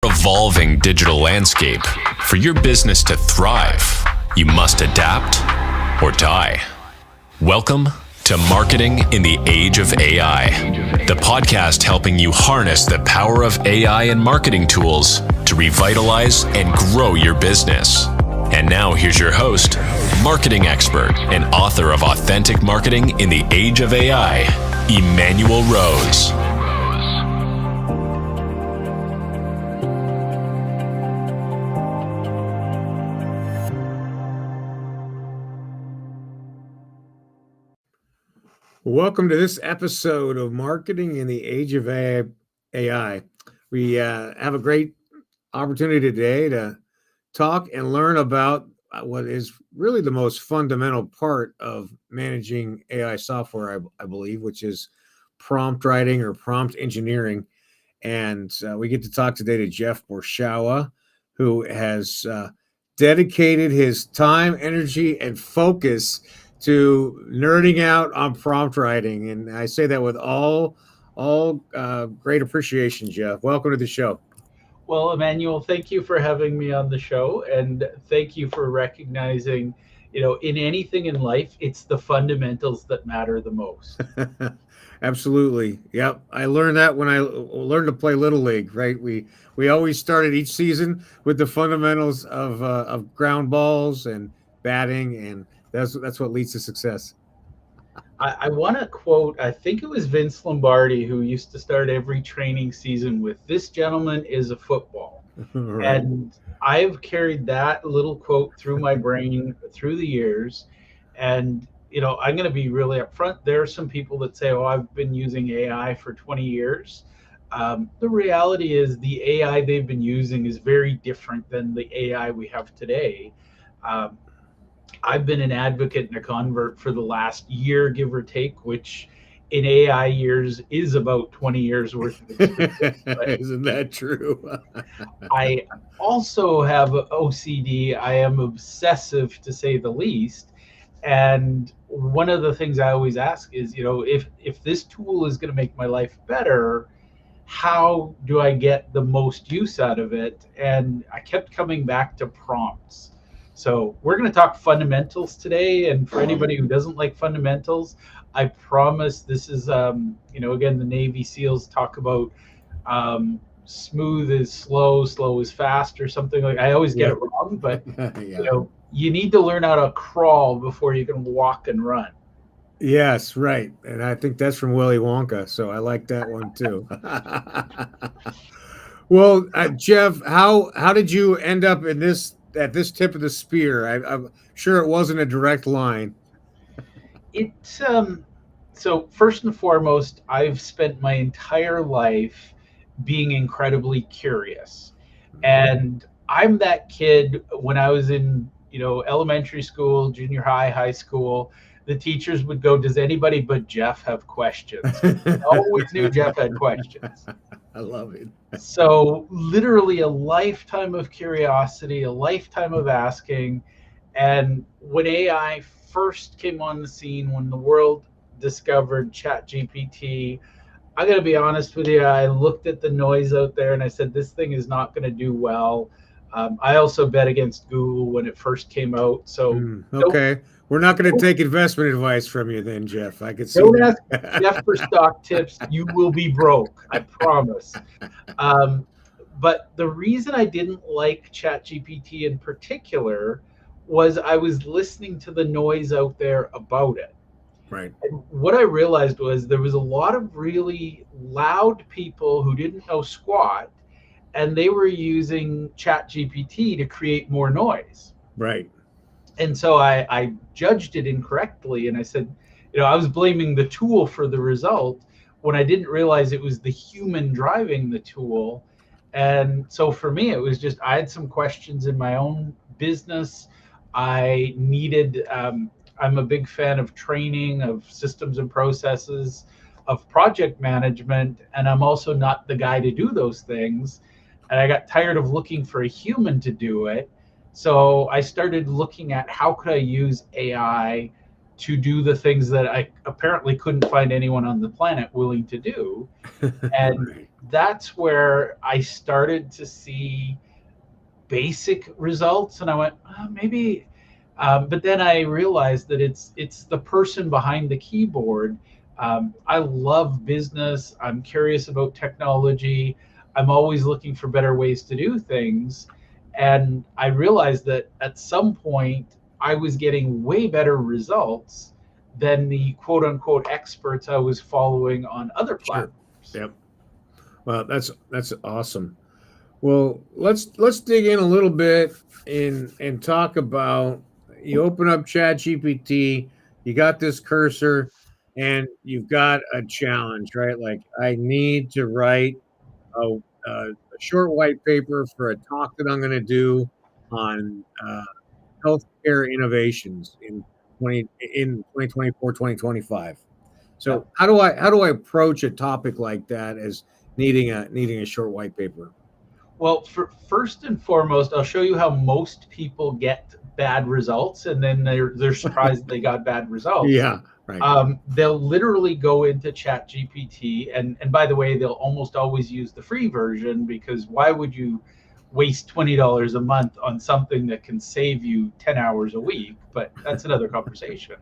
ever-evolving digital landscape, for your business to thrive, you must adapt or die. Welcome to Marketing in the Age of AI, the podcast helping you harness the power of AI and marketing tools to revitalize and grow your business. And now here's your host, marketing expert and author of Authentic Marketing in the Age of AI, Emmanuel Rose. Welcome to this episode of Marketing in the Age of AI. We have a great opportunity today to talk and learn about what is really the most fundamental part of managing AI software, I believe, which is prompt writing or prompt engineering. And we get to talk today to Jeff Borschowa, who has dedicated his time, energy, and focus to nerding out on prompt writing. And I say that with all great appreciation, Jeff. Welcome to the show. Well, Emmanuel, thank you for having me on the show, and thank you for recognizing, in anything in life, it's the fundamentals that matter the most. Absolutely. Yep. I learned that when I learned to play Little League, right? We always started each season with the fundamentals of ground balls and batting, and that's what leads to success. I want to quote, I think it was Vince Lombardi, who used to start every training season with, "This gentleman is a football." Right. And I've carried that little quote through my brain through the years. And, I'm going to be really upfront. There are some people that say, "Oh, I've been using AI for 20 years. The reality is the AI they've been using is very different than the AI we have today. I've been an advocate and a convert for the last year, give or take, which in AI years is about 20 years worth of experience. Isn't that true? I also have OCD. I am obsessive, to say the least. And one of the things I always ask is, if this tool is going to make my life better, how do I get the most use out of it? And I kept coming back to prompts. So we're going to talk fundamentals today. And for anybody who doesn't like fundamentals, I promise this is, again, the Navy SEALs talk about smooth is slow, slow is fast, or something like. I always get it wrong, but you need to learn how to crawl before you can walk and run. Yes, right. And I think that's from Willy Wonka. So I like that one too. Well, Jeff, how did you end up at this tip of the spear? I'm sure it wasn't a direct line. So first and foremost, I've spent my entire life being incredibly curious. And I'm that kid when I was in, elementary school, junior high, high school. The teachers would go, "Does anybody but Jeff have questions?" I always knew Jeff had questions. I love it. So literally a lifetime of curiosity, a lifetime of asking. And when AI first came on the scene, when the world discovered ChatGPT, I got to be honest with you, I looked at the noise out there and I said, this thing is not going to do well. I also bet against Google when it first came out. So okay. We're not going to take investment advice from you then, Jeff. I could see don't ask Jeff for stock tips. You will be broke. I promise. But the reason I didn't like ChatGPT in particular was I was listening to the noise out there about it. Right. And what I realized was there was a lot of really loud people who didn't know squat, and they were using ChatGPT to create more noise. Right. And so I judged it incorrectly, and I said, I was blaming the tool for the result when I didn't realize it was the human driving the tool. And so for me, it was just, I had some questions in my own business. I needed, I'm a big fan of training, of systems and processes, of project management, and I'm also not the guy to do those things. And I got tired of looking for a human to do it. So I started looking at how could I use AI to do the things that I apparently couldn't find anyone on the planet willing to do. And Right. that's where I started to see basic results, and I went, maybe. But then I realized that it's the person behind the keyboard. I love business. I'm curious about technology. I'm always looking for better ways to do things. And I realized that at some point I was getting way better results than the quote unquote experts I was following on other Sure. platforms. Yep. Well, that's awesome. Well, let's dig in a little bit and talk about, you open up Chat GPT, you got this cursor, and you've got a challenge, right? Like, I need to write a short white paper for a talk that I'm going to do on healthcare innovations in 2024, 2025. Yep. So how do I approach a topic like that as needing a short white paper? Well, first and foremost, I'll show you how most people get bad results, and then they're surprised they got bad results. Yeah, right. They'll literally go into Chat GPT, and by the way, they'll almost always use the free version, because why would you waste $20 a month on something that can save you 10 hours a week? But that's another conversation.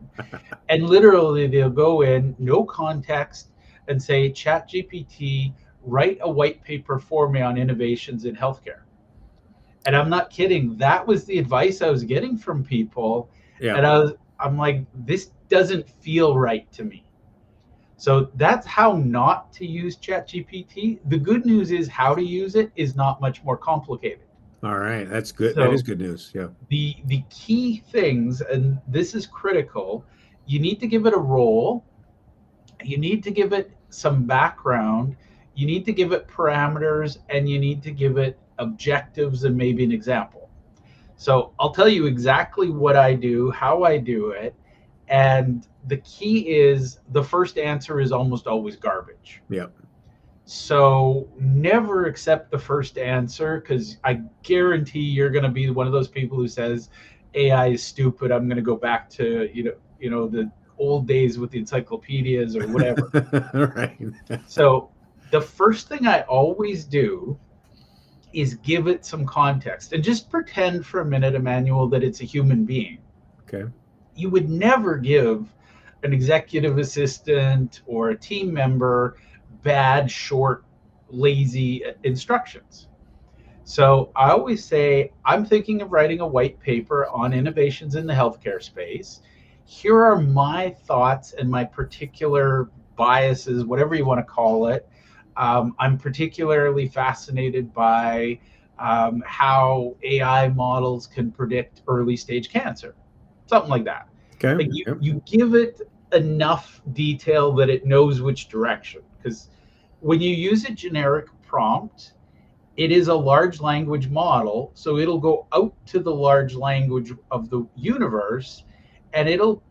And literally, they'll go in, no context, and say, Chat GPT, write a white paper for me on innovations in healthcare. And I'm not kidding. That was the advice I was getting from people. Yeah. And I'm like, this doesn't feel right to me. So that's how not to use ChatGPT. The good news is how to use it is not much more complicated. All right. That's good. So that is good news. Yeah. the key things, and this is critical, you need to give it a role. You need to give it some background. You need to give it parameters, and you need to give it objectives and maybe an example. So I'll tell you exactly what I do, how I do it. And the key is the first answer is almost always garbage. Yep. So never accept the first answer, because I guarantee you're going to be one of those people who says AI is stupid. I'm going to go back to the old days with the encyclopedias or whatever. Right. So the first thing I always do is give it some context, and just pretend for a minute, Emmanuel, that it's a human being. Okay. You would never give an executive assistant or a team member bad, short, lazy instructions. So I always say, I'm thinking of writing a white paper on innovations in the healthcare space. Here are my thoughts and my particular biases, whatever you want to call it. I'm particularly fascinated by how AI models can predict early stage cancer, something like that. Okay. Like Yep. you give it enough detail that it knows which direction. Because when you use a generic prompt, it is a large language model, so it'll go out to the large language of the universe, and it'll,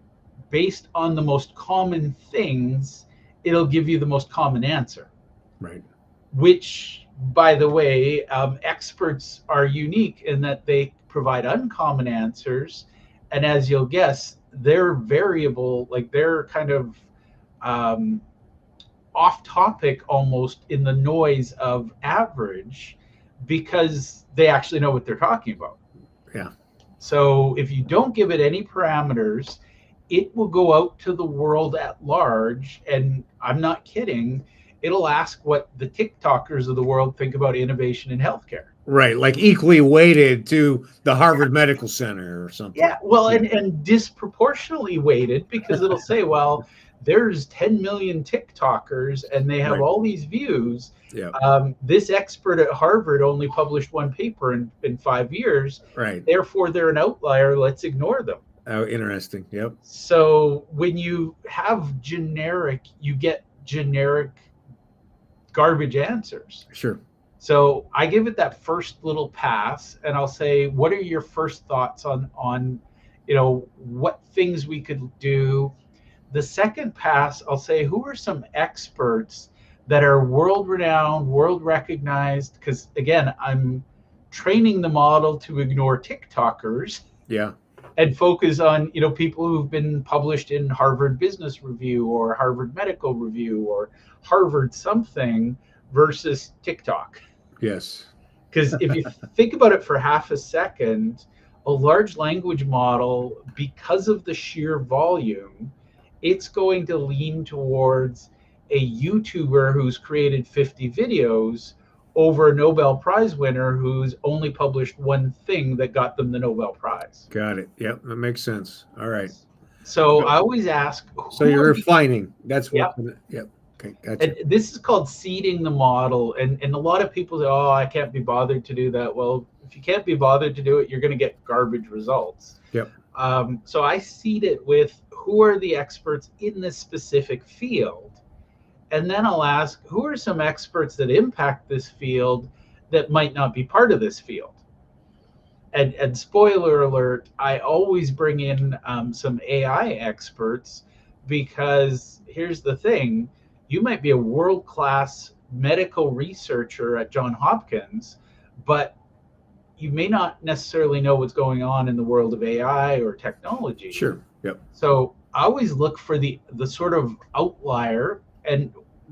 based on the most common things, it'll give you the most common answer. Right. Which, by the way, experts are unique in that they provide uncommon answers, and as you'll guess, they're variable, like they're kind of off topic almost in the noise of average, because they actually know what they're talking about. Yeah. So if you don't give it any parameters, it will go out to the world at large, and I'm not kidding, it'll ask what the TikTokers of the world think about innovation in healthcare. Right. Like equally weighted to the Harvard Medical Center or something. Yeah, well, and disproportionately weighted, because it'll say, well, there's 10 million TikTokers and they have Right. all these views. Yeah. This expert at Harvard only published one paper in 5 years. Right. Therefore, they're an outlier. Let's ignore them. Oh, interesting. Yep. So when you have generic, you get generic garbage answers. Sure. So I give it that first little pass, and I'll say, what are your first thoughts on what things we could do? The second pass, I'll say, who are some experts that are world renowned, world recognized? Because again, I'm training the model to ignore TikTokers. Yeah. and focus on, people who've been published in Harvard Business Review or Harvard Medical Review or Harvard something versus TikTok. Yes. Because if you think about it for half a second, a large language model, because of the sheer volume, it's going to lean towards a YouTuber who's created 50 videos over a Nobel Prize winner who's only published one thing that got them the Nobel Prize. Got it. Yep, that makes sense. All right. So I always ask. So you're refining. That's what. Yep. Yep. Okay, gotcha. And this is called seeding the model. And a lot of people say, oh, I can't be bothered to do that. Well, if you can't be bothered to do it, you're going to get garbage results. Yep. So I seed it with who are the experts in this specific field. And then I'll ask, who are some experts that impact this field that might not be part of this field? And spoiler alert, I always bring in some AI experts, because here's the thing. You might be a world-class medical researcher at Johns Hopkins, but you may not necessarily know what's going on in the world of AI or technology. Sure. Yep. So I always look for the sort of outlier. And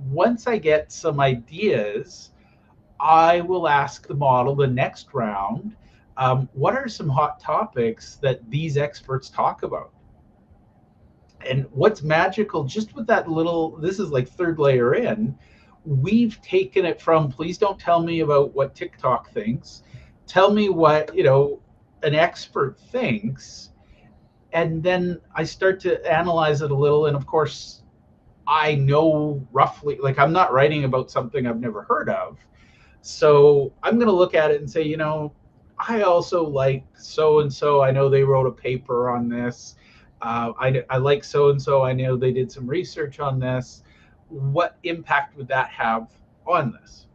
once I get some ideas, I will ask the model the next round, what are some hot topics that these experts talk about? And what's magical just with that little, this is like third layer in, we've taken it from, please don't tell me about what TikTok thinks. Tell me what, an expert thinks. And then I start to analyze it a little. And of course, I know roughly, like I'm not writing about something I've never heard of. So I'm going to look at it and say, I also like so-and-so. I know they wrote a paper on this. I like so-and-so. I know they did some research on this. What impact would that have on this?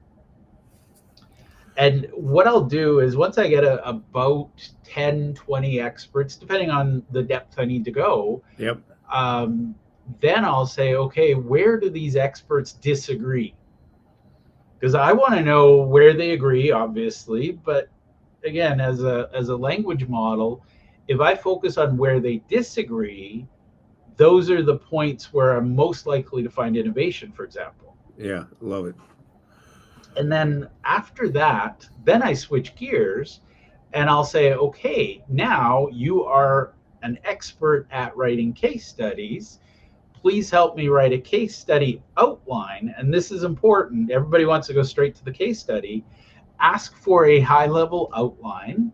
And what I'll do is once I get about 10, 20 experts, depending on the depth I need to go, Yep. Then I'll say, okay, where do these experts disagree? Because I want to know where they agree, obviously. But again, as a language model, if I focus on where they disagree, those are the points where I'm most likely to find innovation, for example. Yeah, love it. And then after that, then I switch gears and I'll say, okay, now you are an expert at writing case studies. Please help me write a case study outline. And this is important. Everybody wants to go straight to the case study. Ask for a high-level outline.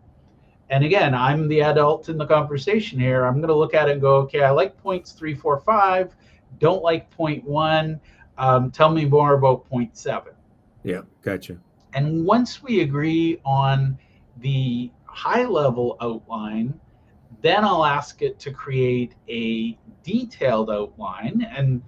And again, I'm the adult in the conversation here. I'm going to look at it and go, okay, I like points 3, 4, 5. Don't like point 1. Tell me more about point 7. Yeah, gotcha. And once we agree on the high-level outline, then I'll ask it to create a detailed outline. And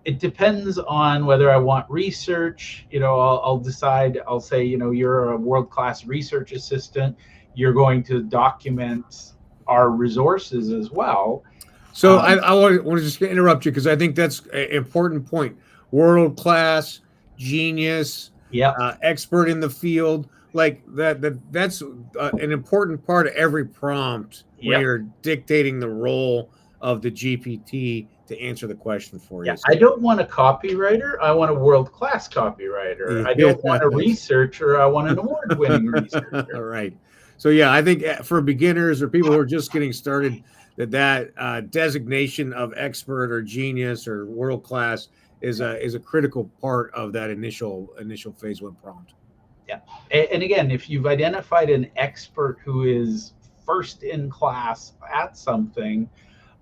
it depends on whether I want research. I'll decide, I'll say, you're a world-class research assistant. You're going to document our resources as well. So I want to just interrupt you because I think that's an important point. World-class, genius, expert in the field. Like that's an important part of every prompt when you're dictating the role of the GPT to answer the question for you. I don't want a copywriter. I want a world-class copywriter. I don't want a researcher. I want an award-winning researcher. All right. So I think for beginners or people who are just getting started, that designation of expert or genius or world-class is a critical part of that initial phase 1 prompt. Yeah. And again, if you've identified an expert who is first in class at something,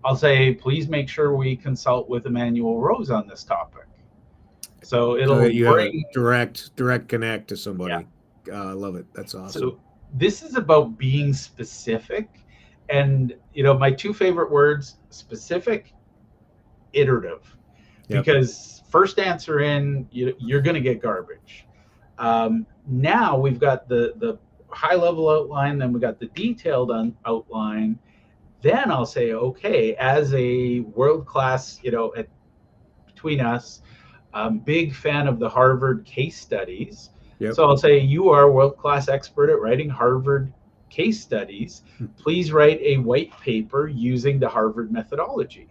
I'll say, please make sure we consult with Emmanuel Rose on this topic. So it'll bring direct connect to somebody. I love it. That's awesome. So this is about being specific. And, my 2 favorite words, specific, iterative. Because first answer in, you're going to get garbage. Now we've got the high-level outline, then we got the detailed outline. Then I'll say, okay, as a world-class, between us, big fan of the Harvard case studies. So I'll say, you are a world-class expert at writing Harvard case studies. Please write a white paper using the Harvard methodology.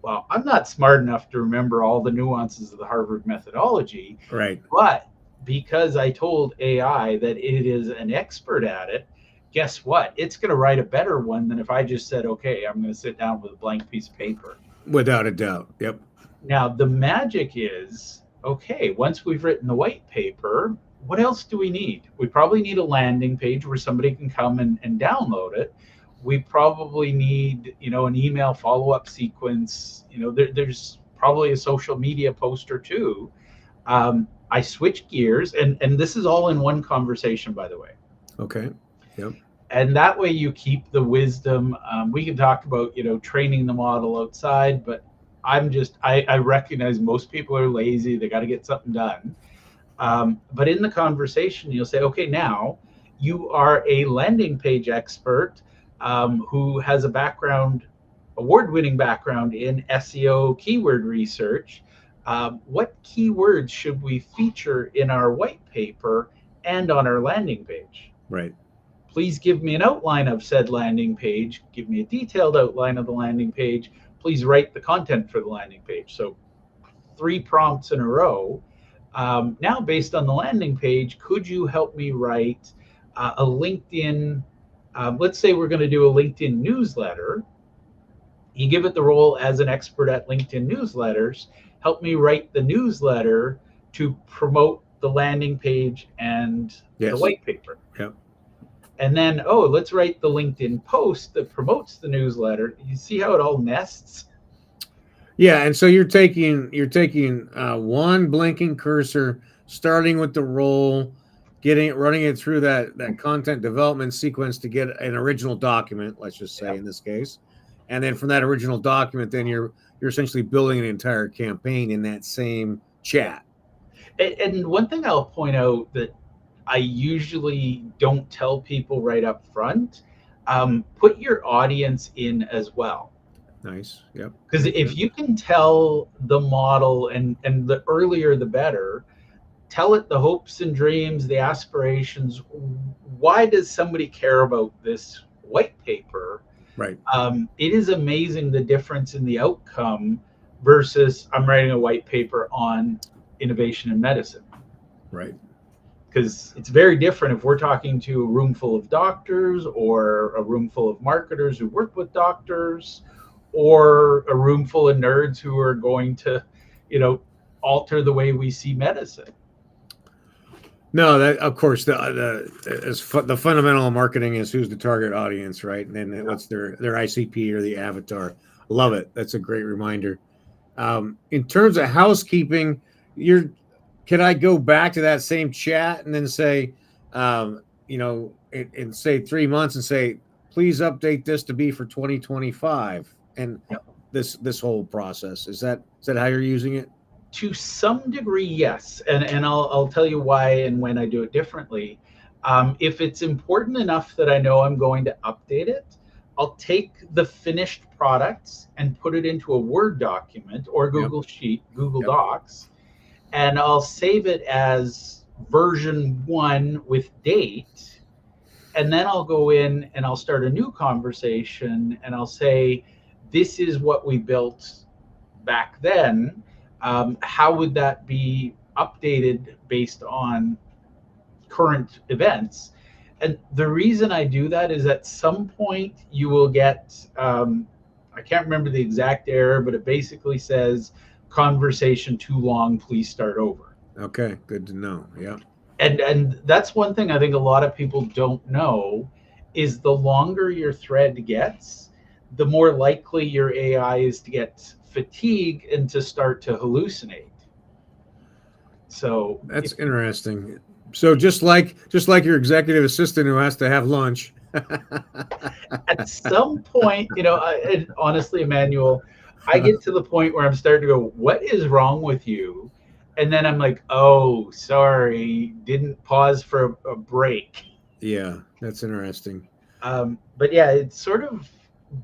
Well, I'm not smart enough to remember all the nuances of the Harvard methodology, Right. but because I told AI that it is an expert at it, guess what? It's going to write a better one than if I just said, okay, I'm going to sit down with a blank piece of paper. Without a doubt. Yep. Now, the magic is, okay, once we've written the white paper, what else do we need? We probably need a landing page where somebody can come and download it. We probably need, an email follow-up sequence. There's probably a social media post or two. I switch gears, and this is all in one conversation, by the way. Okay. Yep. And that way you keep the wisdom. We can talk about, training the model outside, but I recognize most people are lazy. They got to get something done. But in the conversation, you'll say, okay, now you are a landing page expert who has a award-winning background in SEO keyword research. What keywords should we feature in our white paper and on our landing page? Right. Please give me an outline of said landing page. Give me a detailed outline of the landing page. Please write the content for the landing page. So 3 prompts in a row. Now, based on the landing page, could you help me write a LinkedIn, let's say we're going to do a LinkedIn newsletter. You give it the role as an expert at LinkedIn newsletters. Help me write the newsletter to promote the landing page and the white paper. Yep. And then, let's write the LinkedIn post that promotes the newsletter. You see how it all nests? Yeah, and so you're taking one blinking cursor, starting with the role, running it through that content development sequence to get an original document, let's just say in this case. And then from that original document, then you're essentially building an entire campaign in that same chat. And one thing I'll point out that I usually don't tell people right up front, put your audience in as well. Nice. Yep. Because if you can tell the model, and the earlier the better, tell it the hopes and dreams, the aspirations. Why does somebody care about this white paper? Right. It is amazing the difference in the outcome versus I'm writing a white paper on innovation in medicine. Right. Because it's very different if we're talking to a room full of doctors or a room full of marketers who work with doctors or a room full of nerds who are going to, alter the way we see medicine. No, that of course the fundamental of marketing is who's the target audience, right? And then what's their ICP or the avatar. Love it. That's a great reminder. In terms of housekeeping, can I go back to that same chat and then say, in say 3 months and say, please update this to be for 2025, and this whole process is that how you're using it? To some degree, yes, and I'll tell you why and when I do it differently. If it's important enough that I know I'm going to update it, I'll take the finished products and put it into a Word document or Google Sheet, Google Docs, and I'll save it as version 1 with date. And then I'll go in and I'll start a new conversation and I'll say, this is what we built back then. How would that be updated based on current events? And the reason I do that is at some point you will get, I can't remember the exact error, but it basically says conversation too long, please start over. Okay, good to know. Yeah. And that's one thing I think a lot of people don't know is the longer your thread gets, the more likely your AI is to get fatigue and to start to hallucinate. So that's interesting. So just like your executive assistant who has to have lunch. At some point, honestly, Emmanuel, I get to the point where I'm starting to go, what is wrong with you? And then I'm like, oh, sorry, didn't pause for a break. Yeah, that's interesting. But yeah, it's sort of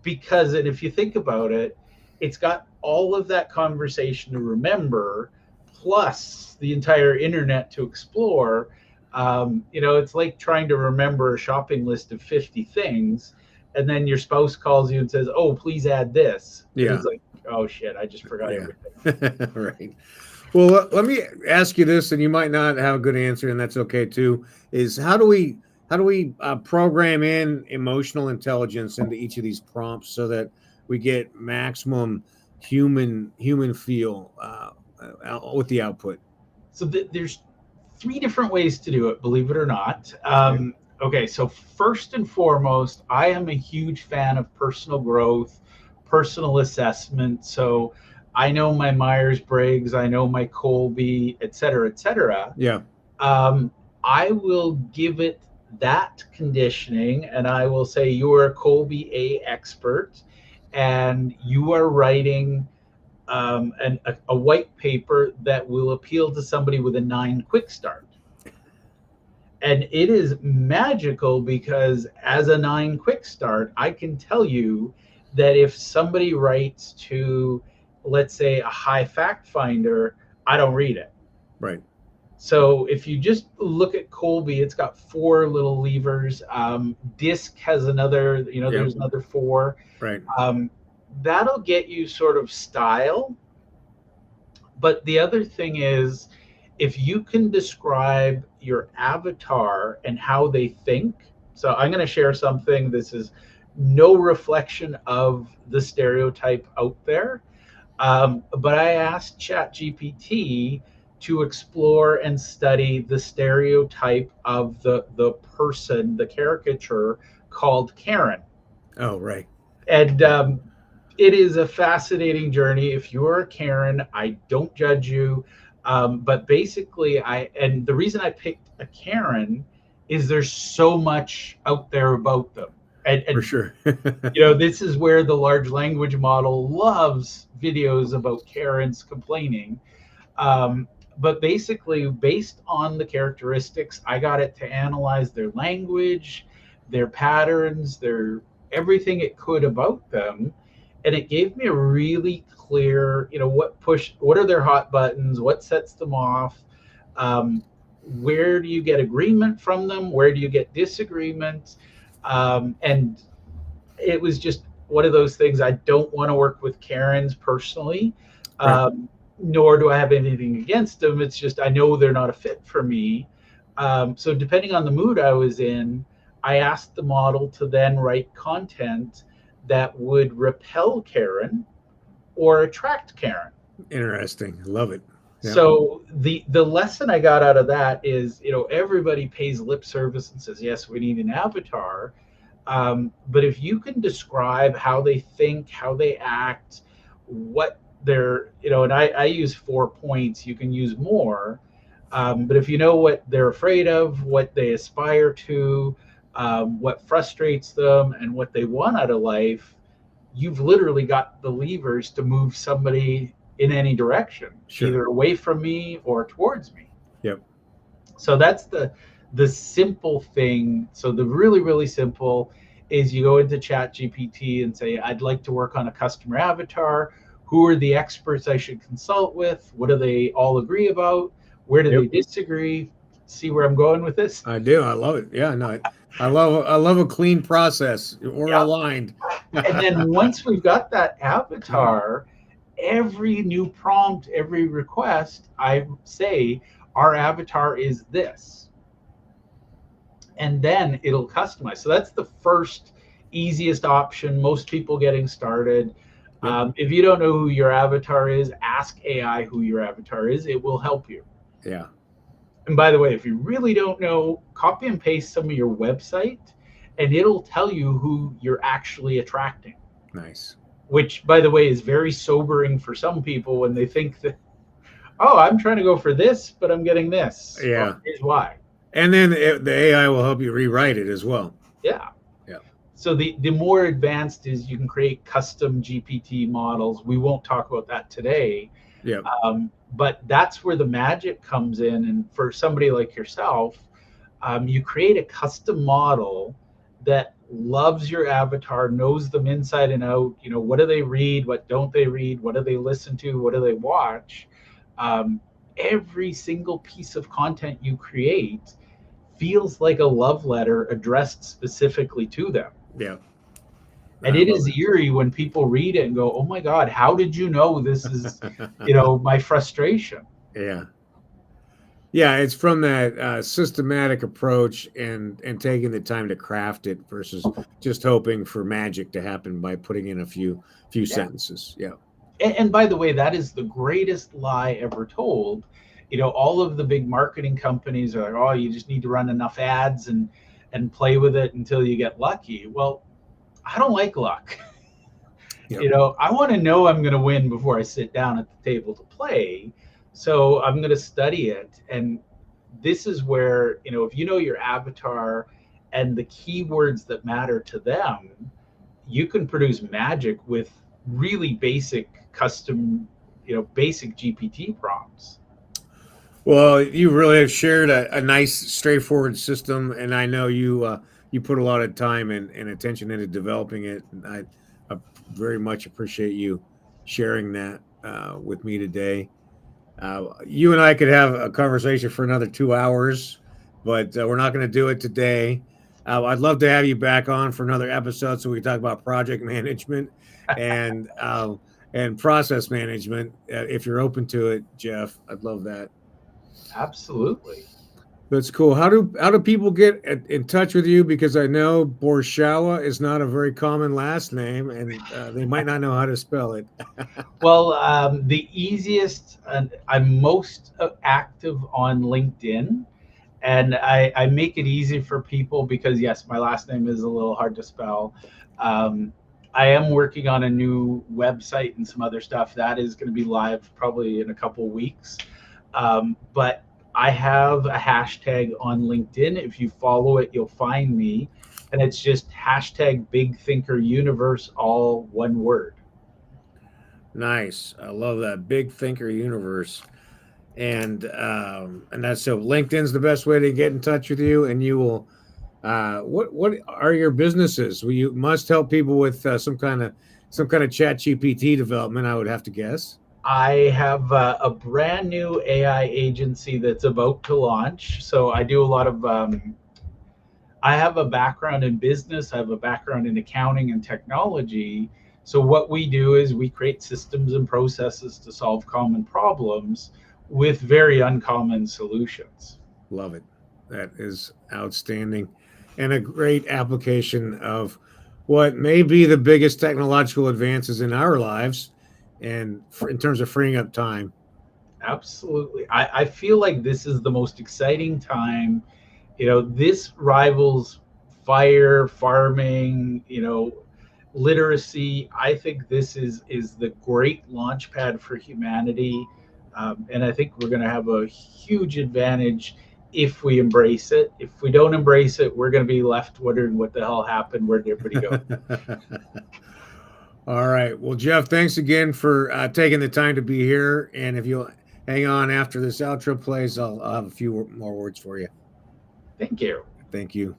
because, and if you think about it, it's got all of that conversation to remember, plus the entire internet to explore. It's like trying to remember a shopping list of 50 things, and then your spouse calls you and says, "Oh, please add this." And Yeah. it's like, "Oh shit, I just forgot Yeah. everything." Right. Well, let me ask you this, and you might not have a good answer, and that's okay too. Is how do we program in emotional intelligence into each of these prompts so that we get maximum human feel with the output? So there's three different ways to do it, believe it or not. Okay. Okay, so first and foremost, I am a huge fan of personal growth, personal assessment. So I know my Myers Briggs, I know my Colby, et cetera, et cetera. Yeah. um, I will give it that conditioning, and I will say you're a Colby A expert, and you are writing a white paper that will appeal to somebody with a 9 quick start. And it is magical because as a 9 quick start, I can tell you that if somebody writes to, let's say, a high fact finder, I don't read it. Right. So if you just look at Colby, it's got 4 little levers. Disc has another, Yep. there's another 4. Right. That'll get you sort of style. But the other thing is, if you can describe your avatar and how they think. So I'm going to share something. This is no reflection of the stereotype out there. But I asked ChatGPT to explore and study the stereotype of the person, the caricature called Karen. Oh, right. And it is a fascinating journey. If you're a Karen, I don't judge you. But basically, and the reason I picked a Karen is there's so much out there about them. For And sure. this is where the large language model loves videos about Karens complaining. But basically, based on the characteristics, I got it to analyze their language, their patterns, their everything it could about them, and it gave me a really clear, what are their hot buttons, what sets them off, where do you get agreement from them, where do you get disagreement, and it was just one of those things. I don't want to work with Karens personally, Right. nor do I have anything against them. It's just I know they're not a fit for me. So depending on the mood I was in, I asked the model to then write content that would repel Karen or attract Karen. Interesting. Love it. Yeah. So the lesson I got out of that is, everybody pays lip service and says, yes, we need an avatar. But if you can describe how they think, how they act, what they're, and I use 4 points, you can use more. But if you know what they're afraid of, what they aspire to, what frustrates them, and what they want out of life, you've literally got the levers to move somebody in any direction, Sure. either away from me or towards me. Yep. So that's the simple thing. So the really, really simple is you go into ChatGPT and say, I'd like to work on a customer avatar. Who are the experts I should consult with? What do they all agree about? Where do Yep. they disagree? See where I'm going with this? I do. I love it. Yeah, no, I love a clean process or Yeah. aligned. And then once we've got that avatar, every new prompt, every request, I say, our avatar is this. And then it'll customize. So that's the first easiest option, most people getting started. Yep. If you don't know who your avatar is, ask AI who your avatar is. It will help you. Yeah. And by the way, if you really don't know, copy and paste some of your website, and it'll tell you who you're actually attracting. Nice. Which, by the way, is very sobering for some people when they think that, oh, I'm trying to go for this, but I'm getting this. Yeah. Well, here's why. And then the AI will help you rewrite it as well. Yeah. Yeah. So the more advanced is you can create custom GPT models. We won't talk about that today. Yeah. But that's where the magic comes in. And for somebody like yourself, you create a custom model that loves your avatar, knows them inside and out. What do they read? What don't they read? What do they listen to? What do they watch? Every single piece of content you create feels like a love letter addressed specifically to them. Yeah. And it is eerie when people read it and go, oh my God, how did you know this is, you know, my frustration? Yeah. Yeah, it's from that systematic approach and taking the time to craft it versus just hoping for magic to happen by putting in a few sentences. Yeah. And by the way, that is the greatest lie ever told. You know, all of the big marketing companies are like, oh, you just need to run enough ads and play with it until you get lucky. Well, I don't like luck. Yep. You know, I want to know I'm going to win before I sit down at the table to play. So I'm going to study it. And this is where, you know, if you know your avatar and the keywords that matter to them, you can produce magic with really basic custom, you know, basic GPT prompts. Well, you really have shared a nice, straightforward system, and I know you put a lot of time and attention into developing it. And I very much appreciate you sharing that with me today. You and I could have a conversation for another 2 hours, but we're not going to do it today. I'd love to have you back on for another episode so we can talk about project management and process management. If you're open to it, Jeff, I'd love that. Absolutely. That's cool. How do people get in touch with you? Because I know Borschowa is not a very common last name, and they might not know how to spell it. Well, the easiest, I'm most active on LinkedIn, and I make it easy for people because, yes, my last name is a little hard to spell. I am working on a new website and some other stuff that is going to be live probably in a couple weeks. But I have a hashtag on LinkedIn. If you follow it, you'll find me. And it's just hashtag Big Thinker Universe, all one word. Nice. I love that. Big Thinker Universe. And that's so LinkedIn's the best way to get in touch with you. And you will, what are your businesses? Well, you must help people with some kind of chat GPT development, I would have to guess. I have a brand new AI agency that's about to launch. So I do a lot of, I have a background in business. I have a background in accounting and technology. So what we do is we create systems and processes to solve common problems with very uncommon solutions. Love it. That is outstanding and a great application of what may be the biggest technological advances in our lives. And in terms of freeing up time. Absolutely. I feel like this is the most exciting time. You know, this rivals fire, farming, you know, literacy. I think this is the great launch pad for humanity. And I think we're going to have a huge advantage if we embrace it. If we don't embrace it, we're going to be left wondering what the hell happened. Where did everybody go? All right. Well, Jeff, thanks again for taking the time to be here. And if you'll hang on after this outro plays, I'll have a few more words for you. Thank you. Thank you.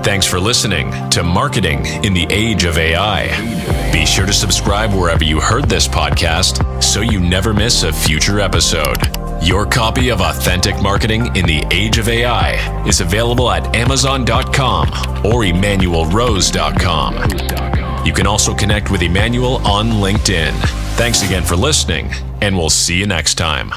Thanks for listening to Marketing in the Age of AI. Be sure to subscribe wherever you heard this podcast so you never miss a future episode. Your copy of Authentic Marketing in the Age of AI is available at Amazon.com or EmmanuelRose.com. You can also connect with Emmanuel on LinkedIn. Thanks again for listening, and we'll see you next time.